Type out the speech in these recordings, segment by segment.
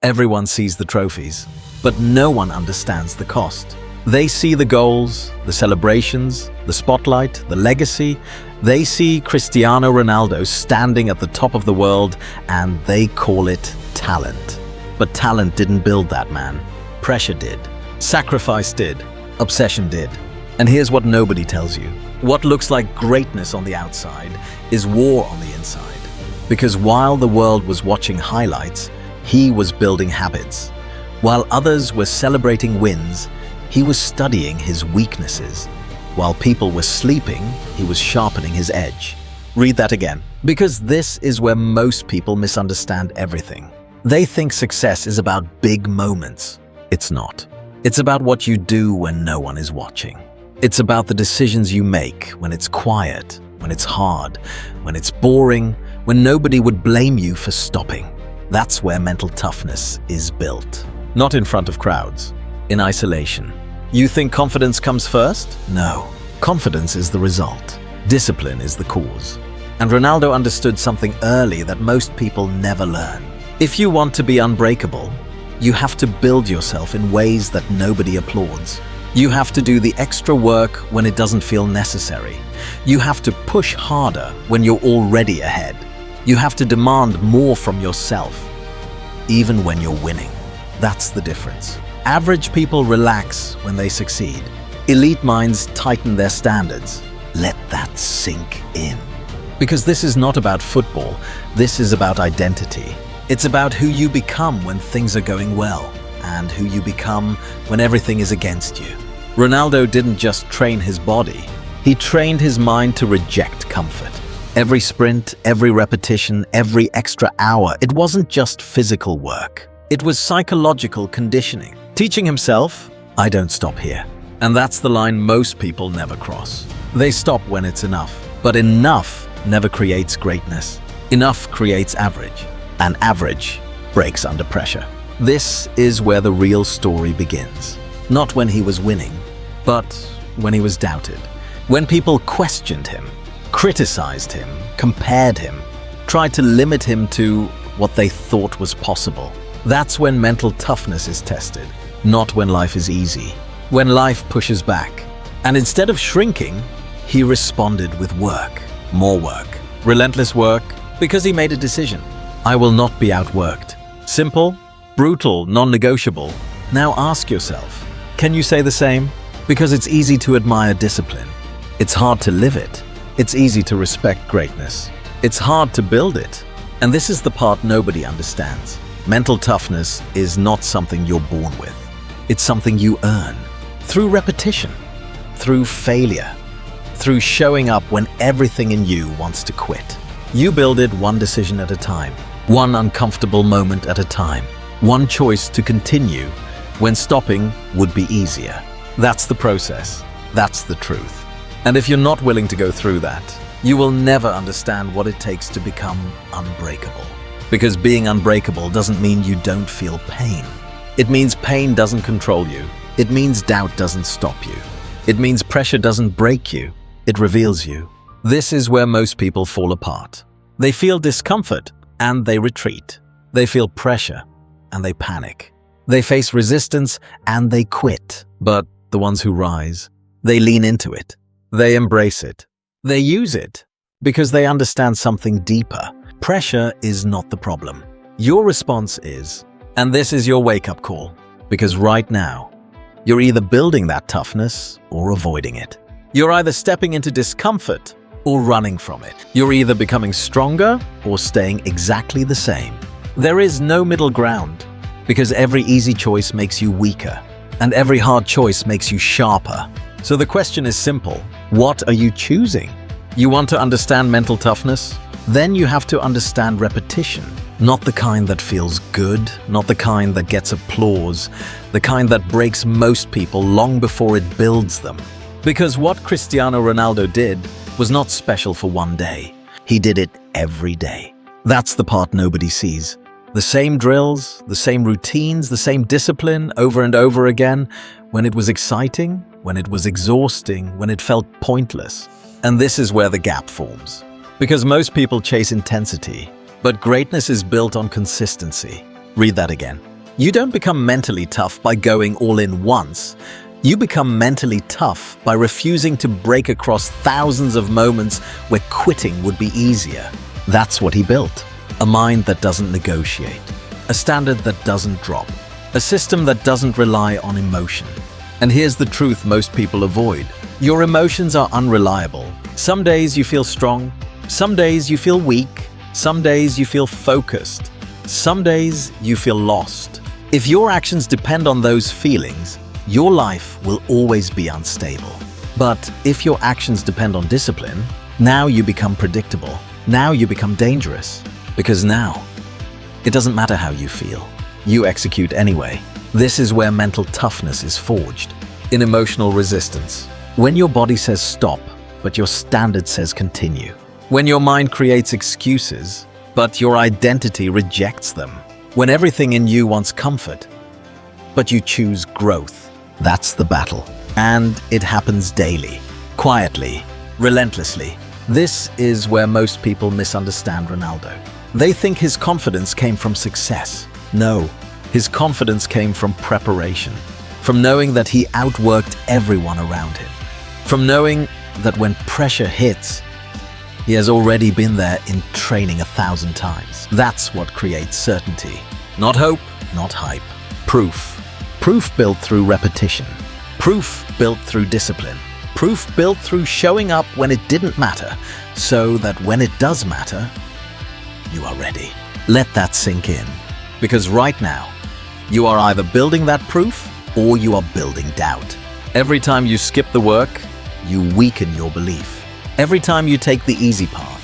Everyone sees the trophies, but no one understands the cost. They see the goals, the celebrations, the spotlight, the legacy. They see Cristiano Ronaldo standing at the top of the world, and they call it talent. But talent didn't build that man. Pressure did. Sacrifice did. Obsession did. And here's what nobody tells you. What looks like greatness on the outside is war on the inside. Because while the world was watching highlights, he was building habits. While others were celebrating wins, he was studying his weaknesses. While people were sleeping, he was sharpening his edge. Read that again, because this is where most people misunderstand everything. They think success is about big moments. It's not. It's about what you do when no one is watching. It's about the decisions you make when it's quiet, when it's hard, when it's boring, when nobody would blame you for stopping. That's where mental toughness is built. Not in front of crowds, in isolation. You think confidence comes first? No. Confidence is the result. Discipline is the cause. And Ronaldo understood something early that most people never learn. If you want to be unbreakable, you have to build yourself in ways that nobody applauds. You have to do the extra work when it doesn't feel necessary. You have to push harder when you're already ahead. You have to demand more from yourself, even when you're winning. That's the difference. Average people relax when they succeed. Elite minds tighten their standards. Let that sink in. Because this is not about football, this is about identity. It's about who you become when things are going well, and who you become when everything is against you. Ronaldo didn't just train his body, he trained his mind to reject comfort. Every sprint, every repetition, every extra hour, it wasn't just physical work. It was psychological conditioning. Teaching himself, I don't stop here. And that's the line most people never cross. They stop when it's enough. But enough never creates greatness. Enough creates average. And average breaks under pressure. This is where the real story begins. Not when he was winning, but when he was doubted. When people questioned him, criticized him, compared him, tried to limit him to what they thought was possible. That's when mental toughness is tested, not when life is easy. When life pushes back. And instead of shrinking, he responded with work, more work, relentless work, because he made a decision. I will not be outworked. Simple, brutal, non-negotiable. Now ask yourself, can you say the same? Because it's easy to admire discipline. It's hard to live it. It's easy to respect greatness. It's hard to build it. And this is the part nobody understands. Mental toughness is not something you're born with. It's something you earn. Through repetition. Through failure. Through showing up when everything in you wants to quit. You build it one decision at a time. One uncomfortable moment at a time. One choice to continue when stopping would be easier. That's the process. That's the truth. And if you're not willing to go through that, you will never understand what it takes to become unbreakable. Because being unbreakable doesn't mean you don't feel pain. It means pain doesn't control you. It means doubt doesn't stop you. It means pressure doesn't break you. It reveals you. This is where most people fall apart. They feel discomfort and they retreat. They feel pressure and they panic. They face resistance and they quit. But the ones who rise, they lean into it. They embrace it. They use it because they understand something deeper. Pressure is not the problem. Your response is, and this is your wake-up call, because right now, you're either building that toughness or avoiding it. You're either stepping into discomfort or running from it. You're either becoming stronger or staying exactly the same. There is no middle ground, because every easy choice makes you weaker, and every hard choice makes you sharper. So the question is simple. What are you choosing? You want to understand mental toughness? Then you have to understand repetition. Not the kind that feels good, not the kind that gets applause, the kind that breaks most people long before it builds them. Because what Cristiano Ronaldo did was not special for one day. He did it every day. That's the part nobody sees. The same drills, the same routines, the same discipline over and over again, when it was exciting, when it was exhausting, when it felt pointless. And this is where the gap forms. Because most people chase intensity, but greatness is built on consistency. Read that again. You don't become mentally tough by going all in once. You become mentally tough by refusing to break across thousands of moments where quitting would be easier. That's what he built. A mind that doesn't negotiate. A standard that doesn't drop. A system that doesn't rely on emotion. And here's the truth most people avoid. Your emotions are unreliable. Some days you feel strong. Some days you feel weak. Some days you feel focused. Some days you feel lost. If your actions depend on those feelings, your life will always be unstable. But if your actions depend on discipline, now you become predictable. Now you become dangerous. Because now, it doesn't matter how you feel. You execute anyway. This is where mental toughness is forged. In emotional resistance. When your body says stop, but your standard says continue. When your mind creates excuses, but your identity rejects them. When everything in you wants comfort, but you choose growth. That's the battle. And it happens daily, quietly, relentlessly. This is where most people misunderstand Ronaldo. They think his confidence came from success. No, his confidence came from preparation. From knowing that he outworked everyone around him. From knowing that when pressure hits, he has already been there in training 1,000 times. That's what creates certainty. Not hope, not hype. Proof. Proof built through repetition. Proof built through discipline. Proof built through showing up when it didn't matter, so that when it does matter, you are ready. Let that sink in. Because right now, you are either building that proof or you are building doubt. Every time you skip the work, you weaken your belief. Every time you take the easy path,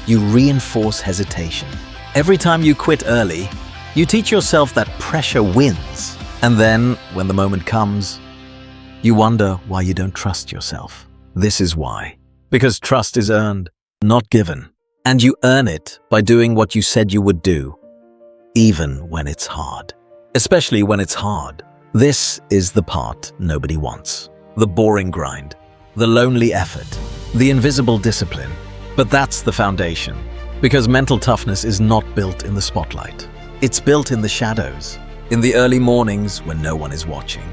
you reinforce hesitation. Every time you quit early, you teach yourself that pressure wins. And then, when the moment comes, you wonder why you don't trust yourself. This is why. Because trust is earned, not given. And you earn it by doing what you said you would do, even when it's hard. Especially when it's hard. This is the part nobody wants. The boring grind. The lonely effort. The invisible discipline. But that's the foundation. Because mental toughness is not built in the spotlight. It's built in the shadows. In the early mornings when no one is watching.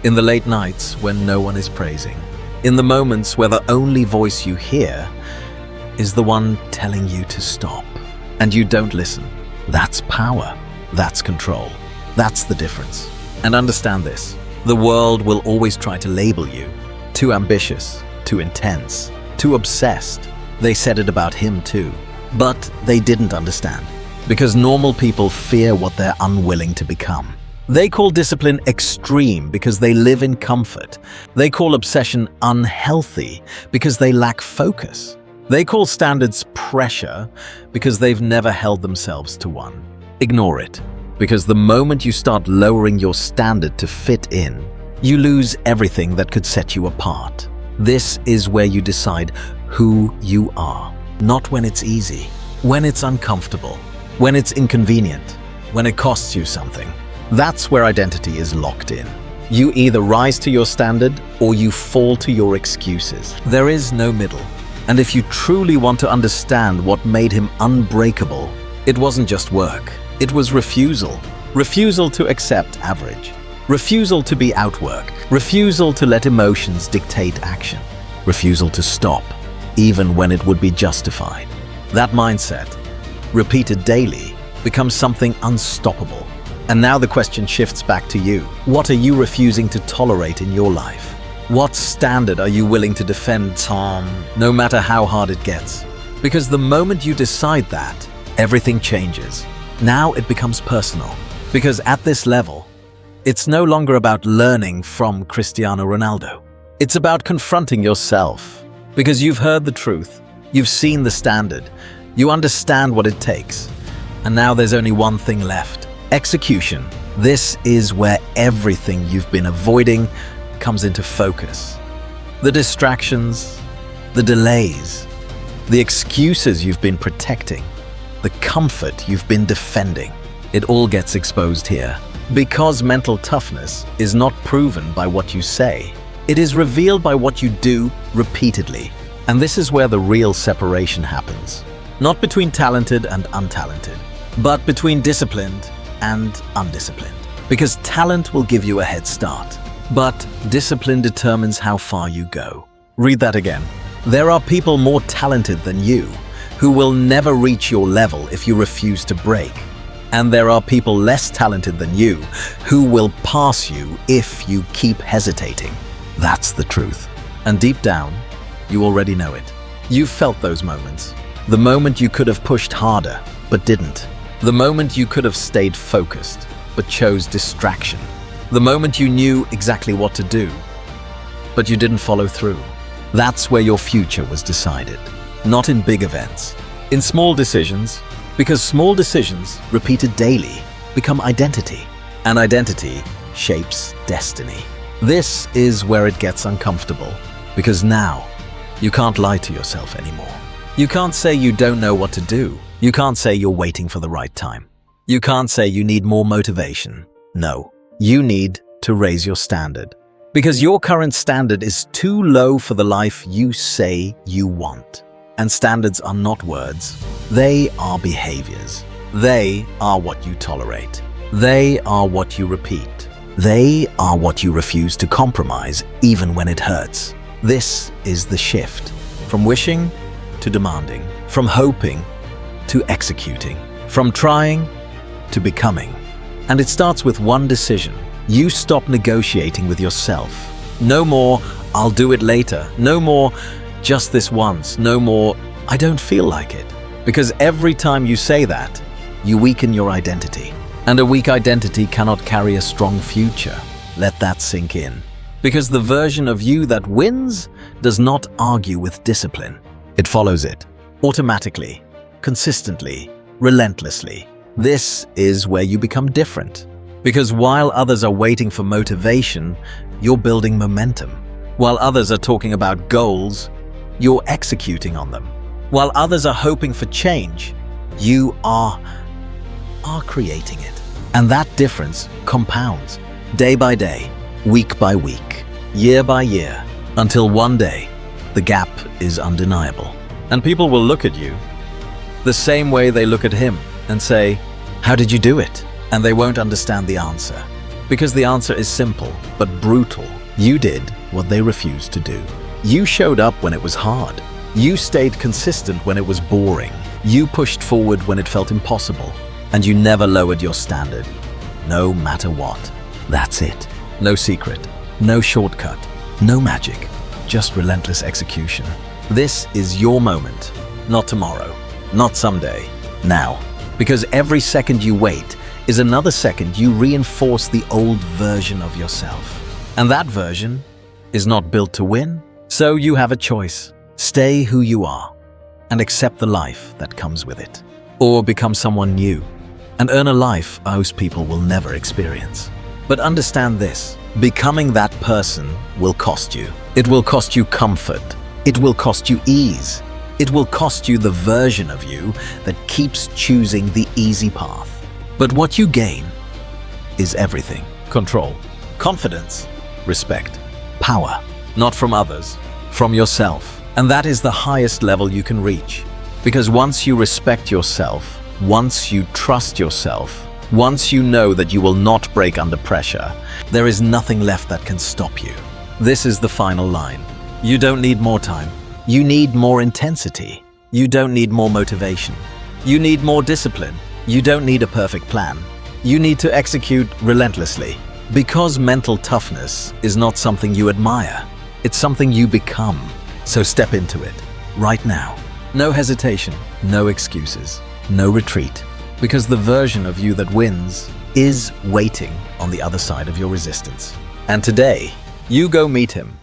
In the late nights when no one is praising. In the moments where the only voice you hear is the one telling you to stop. And you don't listen. That's power. That's control. That's the difference. And understand this. The world will always try to label you. Too ambitious, too intense, too obsessed. They said it about him too. But they didn't understand. Because normal people fear what they're unwilling to become. They call discipline extreme because they live in comfort. They call obsession unhealthy because they lack focus. They call standards pressure because they've never held themselves to one. Ignore it, because the moment you start lowering your standard to fit in, you lose everything that could set you apart. This is where you decide who you are. Not when it's easy, when it's uncomfortable, when it's inconvenient, when it costs you something. That's where identity is locked in. You either rise to your standard or you fall to your excuses. There is no middle. And if you truly want to understand what made him unbreakable, it wasn't just work. It was refusal. Refusal to accept average. Refusal to be outworked. Refusal to let emotions dictate action. Refusal to stop, even when it would be justified. That mindset, repeated daily, becomes something unstoppable. And now the question shifts back to you. What are you refusing to tolerate in your life? What standard are you willing to defend, Tom, no matter how hard it gets? Because the moment you decide that, everything changes. Now it becomes personal. Because at this level, it's no longer about learning from Cristiano Ronaldo. It's about confronting yourself. Because you've heard the truth, you've seen the standard, you understand what it takes. And now there's only one thing left. Execution. This is where everything you've been avoiding comes into focus. The distractions, the delays, the excuses you've been protecting, the comfort you've been defending. It all gets exposed here. Because mental toughness is not proven by what you say. It is revealed by what you do repeatedly. And this is where the real separation happens. Not between talented and untalented, but between disciplined and undisciplined. Because talent will give you a head start, but discipline determines how far you go. Read that again. There are people more talented than you who will never reach your level if you refuse to break. And there are people less talented than you who will pass you if you keep hesitating. That's the truth. And deep down, you already know it. You've felt those moments. The moment you could have pushed harder, but didn't. The moment you could have stayed focused, but chose distraction. The moment you knew exactly what to do, but you didn't follow through. That's where your future was decided. Not in big events, in small decisions, because small decisions, repeated daily, become identity. And identity shapes destiny. This is where it gets uncomfortable, because now you can't lie to yourself anymore. You can't say you don't know what to do. You can't say you're waiting for the right time. You can't say you need more motivation. No, you need to raise your standard. Because your current standard is too low for the life you say you want. And standards are not words. They are behaviors. They are what you tolerate. They are what you repeat. They are what you refuse to compromise, even when it hurts. This is the shift. From wishing to demanding. From hoping to executing. From trying to becoming. And it starts with one decision. You stop negotiating with yourself. No more, I'll do it later. No more, just this once. No more, I don't feel like it. Because every time you say that, you weaken your identity. And a weak identity cannot carry a strong future. Let that sink in. Because the version of you that wins does not argue with discipline. It follows it. Automatically, consistently, relentlessly. This is where you become different. Because while others are waiting for motivation, you're building momentum. While others are talking about goals, you're executing on them. While others are hoping for change, you are creating it. And that difference compounds day by day, week by week, year by year, until one day, the gap is undeniable. And people will look at you the same way they look at him and say, "How did you do it?" And they won't understand the answer. Because the answer is simple, but brutal. You did what they refused to do. You showed up when it was hard. You stayed consistent when it was boring. You pushed forward when it felt impossible. And you never lowered your standard, no matter what. That's it. No secret, no shortcut, no magic, just relentless execution. This is your moment, not tomorrow, not someday, now. Because every second you wait is another second you reinforce the old version of yourself. And that version is not built to win. So you have a choice. Stay who you are and accept the life that comes with it. Or become someone new and earn a life most people will never experience. But understand this, becoming that person will cost you. It will cost you comfort. It will cost you ease. It will cost you the version of you that keeps choosing the easy path. But what you gain is everything. Control, confidence, respect, power. Not from others, from yourself. And that is the highest level you can reach. Because once you respect yourself, once you trust yourself, once you know that you will not break under pressure, there is nothing left that can stop you. This is the final line. You don't need more time. You need more intensity. You don't need more motivation. You need more discipline. You don't need a perfect plan. You need to execute relentlessly. Because mental toughness is not something you admire. It's something you become. So step into it, right now. No hesitation, no excuses, no retreat. Because the version of you that wins is waiting on the other side of your resistance. And today, you go meet him.